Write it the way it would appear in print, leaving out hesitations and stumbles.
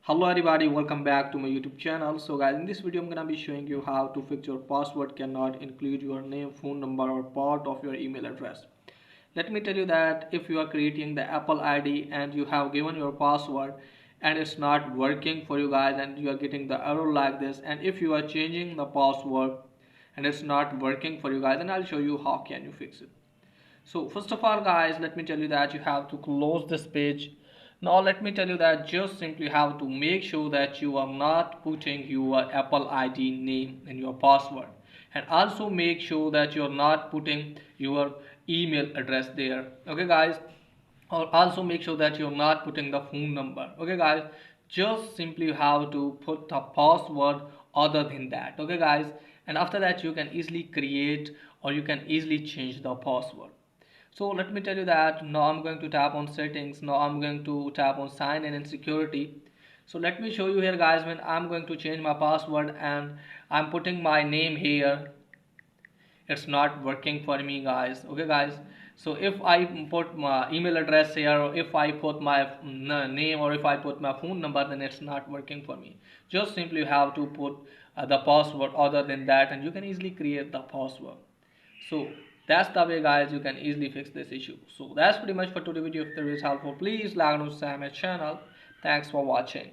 Hello everybody, welcome back to my YouTube channel. So guys, in this video I'm gonna be showing you how to fix your password cannot include your name, phone number or part of your email address. Let me tell you that if you are creating the Apple ID and you have given your password and it's not working for you guys and you are getting the error like this, and if you are changing the password and it's not working for you guys, then I'll show you how can you fix it. So first of all guys, let me tell you that you have to close this page. Now let me tell you that just simply have to make sure that you are not putting your Apple ID name in your password, and also make sure that you are not putting your email address there. Okay guys, or also make sure that you're not putting the phone number. Okay guys, just simply have to put the password other than that. Okay guys, and after that you can easily create or you can easily change the password. So let me tell you that now I'm going to tap on settings. Now I'm going to tap on sign in and security. So let me show you here guys, when I'm going to change my password and I'm putting my name here, it's not working for me guys. Okay guys, so if I put my email address here, or if I put my name, or if I put my phone number, then it's not working for me. Just simply have to put the password other than that, and you can easily create the password. So that's the way guys you can easily fix this issue. So that's pretty much for today's video. If there is helpful, please like and subscribe my channel. Thanks for watching.